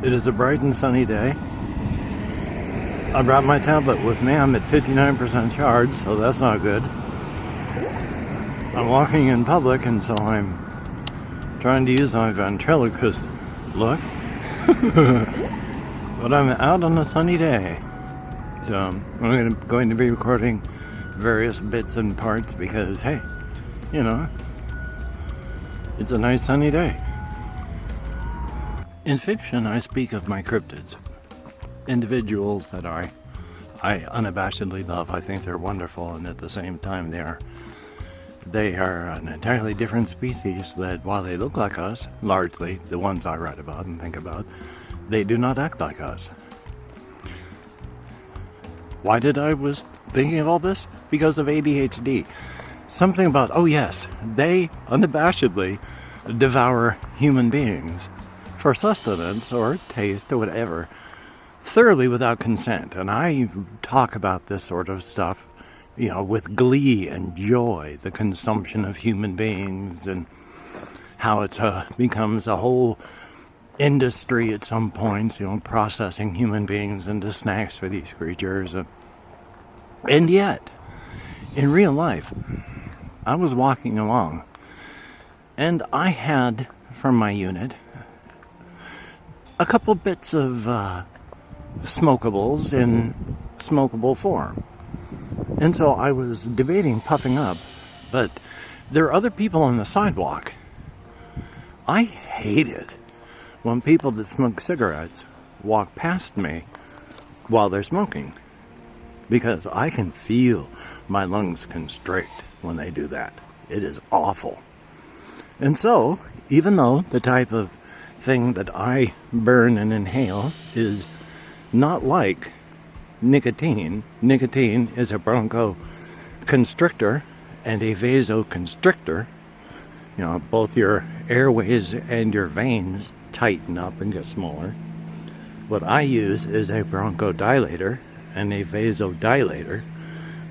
It is a bright and sunny day. I brought my tablet with me. I'm at 59% charge, so that's not good. I'm walking in public, and so I'm trying to use my ventriloquist look. But I'm out on a sunny day. So I'm going to be recording various bits and parts because, hey, you know, it's a nice sunny day. In fiction, I speak of my cryptids. Individuals that I unabashedly love. I think they're wonderful, and at the same time they are an entirely different species that, while they look like us, largely the ones I write about and think about, they do not act like us. Why did I was thinking of all this? Because of ADHD. Something about, oh yes, they unabashedly devour human beings for sustenance or taste or whatever, thoroughly without consent. And I talk about this sort of stuff, you know, with glee and joy, the consumption of human beings and how it becomes a whole industry at some points, you know, processing human beings into snacks for these creatures. And yet, in real life, I was walking along and I had, from my unit, a couple bits of smokables in smokable form. And so I was debating puffing up, but there are other people on the sidewalk. I hate it when people that smoke cigarettes walk past me while they're smoking, because I can feel my lungs constrict when they do that. It is awful. And so, even though the type of thing that I burn and inhale is not like nicotine is a bronchoconstrictor and a vasoconstrictor. You know, both your airways and your veins tighten up and get smaller. What I use is a bronchodilator and a vasodilator,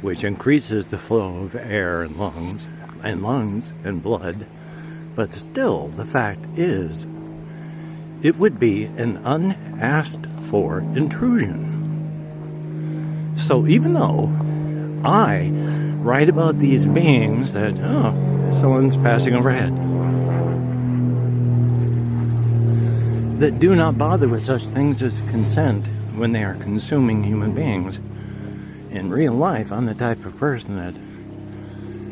which increases the flow of air and lungs and blood. But still, the fact is, it would be an unasked for intrusion. So even though I write about these beings that, oh, someone's passing overhead, that do not bother with such things as consent when they are consuming human beings, in real life, I'm the type of person that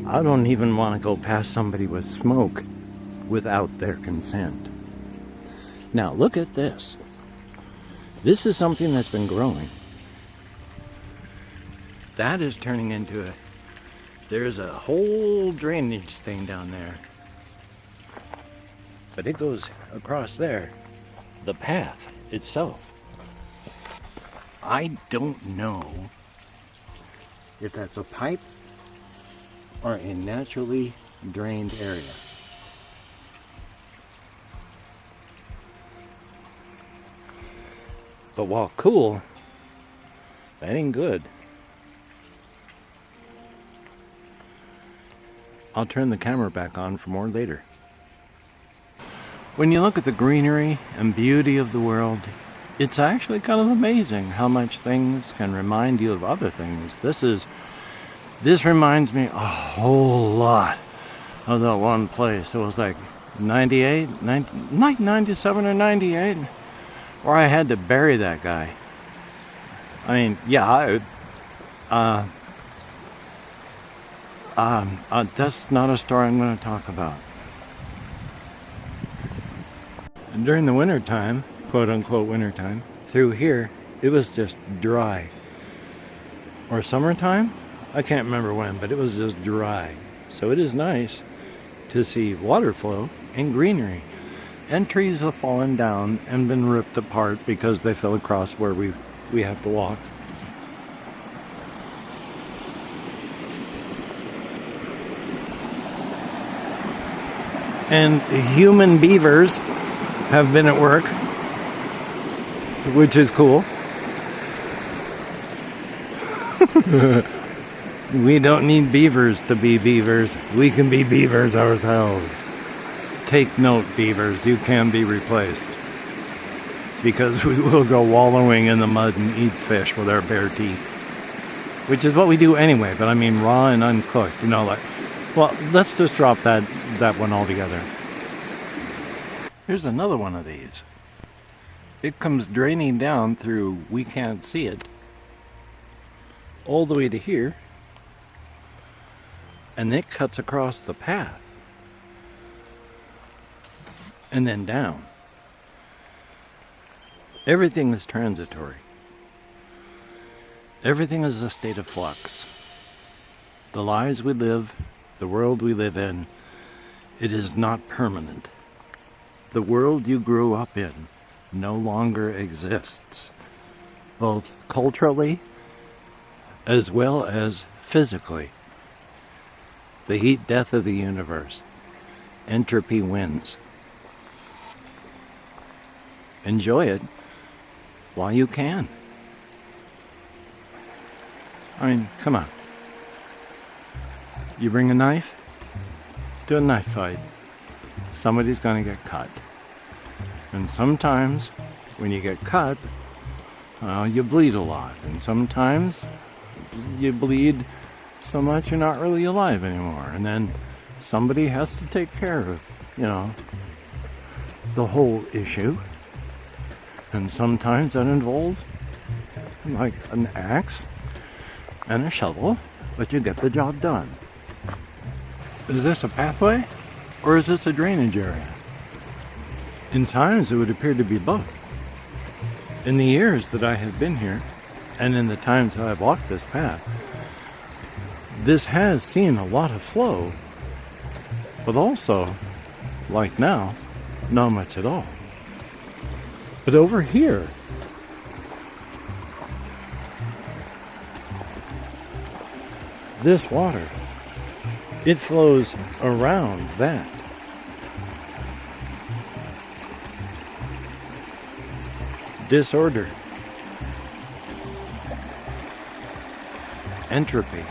I don't even want to go past somebody with smoke without their consent. Now look at this. This is something that's been growing. That is turning into there's a whole drainage thing down there. But it goes across there. The path itself. I don't know if that's a pipe or a naturally drained area. But while cool, that ain't good. I'll turn the camera back on for more later. When you look at the greenery and beauty of the world, it's actually kind of amazing how much things can remind you of other things. This reminds me a whole lot of that one place. It was like 97 or 98. Or I had to bury that guy. I mean, yeah, that's not a story I'm going to talk about. And during the winter time, quote unquote winter time, through here, it was just dry. Or summertime? I can't remember when, but it was just dry. So it is nice to see water flow and greenery. And trees have fallen down and been ripped apart because they fell across where we have to walk. And human beavers have been at work, which is cool. We don't need beavers to be beavers. We can be beavers ourselves. Take note, beavers, you can be replaced. Because we will go wallowing in the mud and eat fish with our bare teeth. Which is what we do anyway, but I mean raw and uncooked. You know, like, well, let's just drop that one altogether. Here's another one of these. It comes draining down through, we can't see it, all the way to here. And it cuts across the path. And then down. Everything is transitory. Everything is a state of flux. The lives we live, the world we live in, it is not permanent. The world you grew up in no longer exists, both culturally as well as physically. The heat death of the universe. Entropy wins. Enjoy it while you can. I mean, come on. You bring a knife? Do a knife fight. Somebody's gonna get cut. And sometimes, when you get cut, you bleed a lot. And sometimes, you bleed so much you're not really alive anymore. And then somebody has to take care of, you know, the whole issue. And sometimes that involves, like, an axe and a shovel, but you get the job done. Is this a pathway, or is this a drainage area? In times it would appear to be both. In the years that I have been here, and in the times that I've walked this path, this has seen a lot of flow, but also, like now, not much at all. But over here, this water, it flows around that. Disorder. Entropy.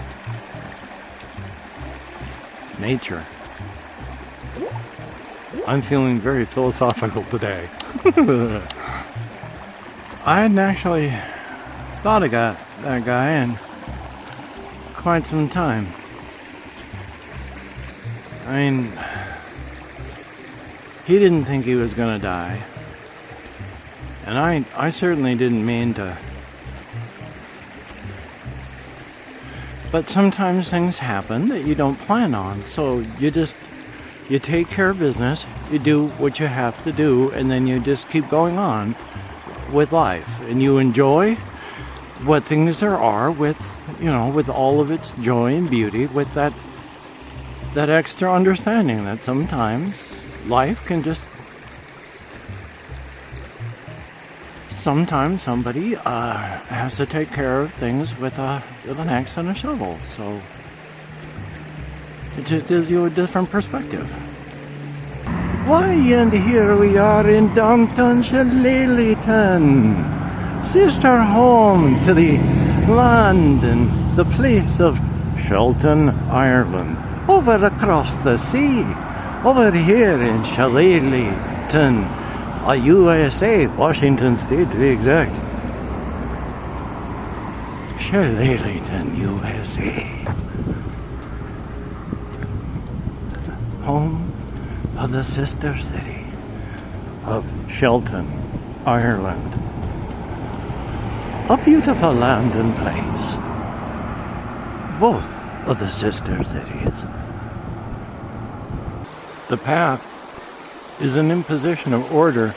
Nature. I'm feeling very philosophical today. I hadn't actually thought of that guy in quite some time. I mean, he didn't think he was gonna die. And I certainly didn't mean to. But sometimes things happen that you don't plan on. So you take care of business, you do what you have to do, and then you just keep going on with life. And you enjoy what things there are with, you know, with all of its joy and beauty, with that extra understanding that sometimes life can just, sometimes somebody has to take care of things with an axe and a shovel. So it just gives you a different perspective. Why, and here we are in downtown Shelton, sister home to the land and the place of Shelton, Ireland. Over across the sea, over here in Shelton, USA, Washington State to be exact. Shelton, USA. Home of the sister city of Shelton, Ireland. A beautiful land and place. Both of the sister cities. The path is an imposition of order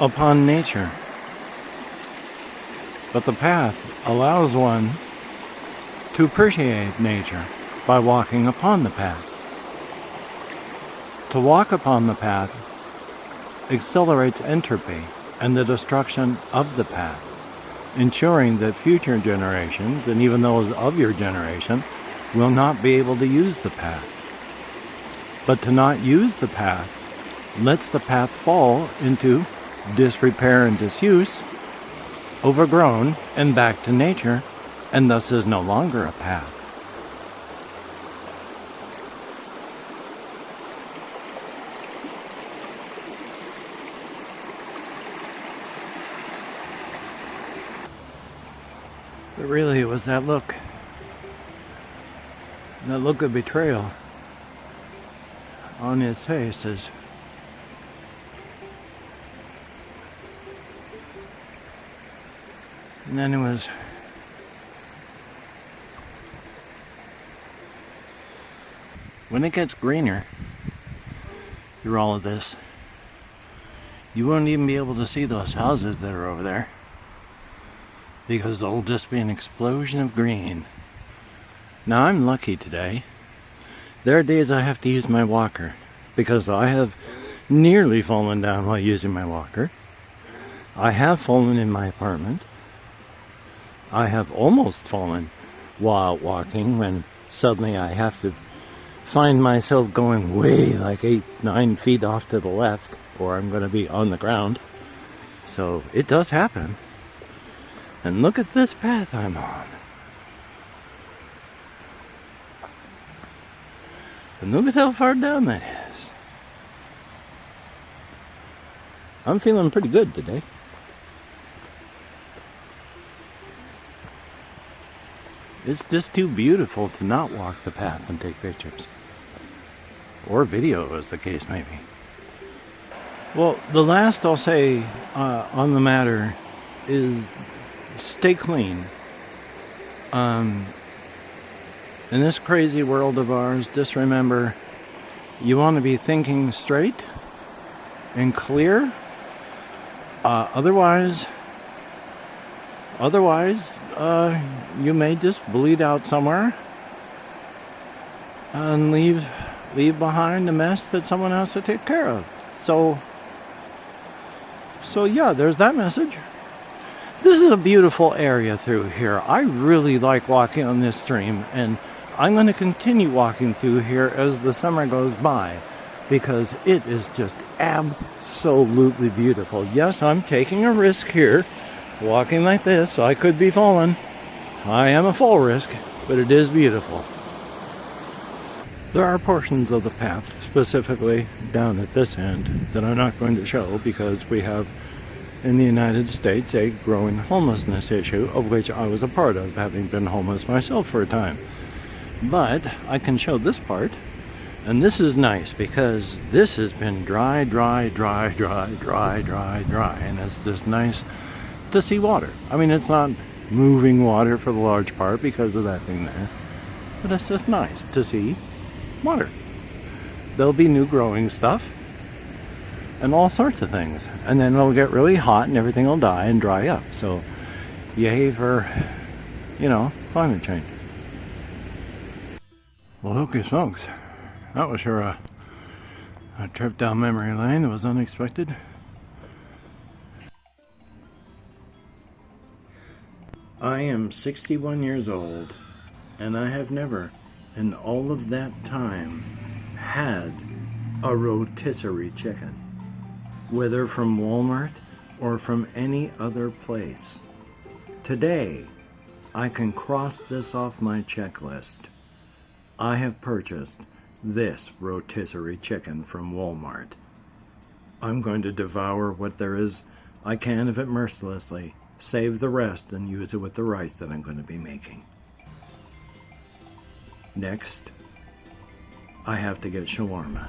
upon nature. But the path allows one to appreciate nature by walking upon the path. To walk upon the path accelerates entropy and the destruction of the path, ensuring that future generations, and even those of your generation, will not be able to use the path. But to not use the path lets the path fall into disrepair and disuse, overgrown and back to nature, and thus is no longer a path. But really, it was that look of betrayal on his face and then it was when it gets greener through all of this, you won't even be able to see those houses that are over there because there'll just be an explosion of green. Now I'm lucky today. There are days I have to use my walker because I have nearly fallen down while using my walker. I have fallen in my apartment. I have almost fallen while walking when suddenly I have to find myself going way like 8-9 feet off to the left or I'm going to be on the ground. So it does happen. And look at this path I'm on. And look at how far down that is. I'm feeling pretty good today. It's just too beautiful to not walk the path and take pictures. Or video, as the case may be. Well, the last I'll say on the matter is stay clean. In this crazy world of ours, just remember, you want to be thinking straight and clear. Otherwise, you may just bleed out somewhere and leave behind a mess that someone has to take care of. So yeah, there's that message. This is a beautiful area through here. I really like walking on this stream, and I'm going to continue walking through here as the summer goes by because it is just absolutely beautiful. Yes, I'm taking a risk here, walking like this. I could be falling. I am a fall risk, but it is beautiful. There are portions of the path, specifically down at this end, that I'm not going to show because we have in the United States a growing homelessness issue, of which I was a part of, having been homeless myself for a time. But I can show this part, and this is nice because this has been dry, and it's just nice to see water. I mean, it's not moving water for the large part because of that thing there, but it's just nice to see water. There'll be new growing stuff and all sorts of things, and then it'll get really hot and everything will die and dry up. So yay for, climate change. Well, hocus smokes, that was sure a trip down memory lane that was unexpected. I am 61 years old, and I have never, in all of that time, had a rotisserie chicken, whether from Walmart or from any other place. Today, I can cross this off my checklist. I have purchased this rotisserie chicken from Walmart. I'm going to devour what there is I can of it mercilessly, save the rest and use it with the rice that I'm going to be making. Next, I have to get shawarma.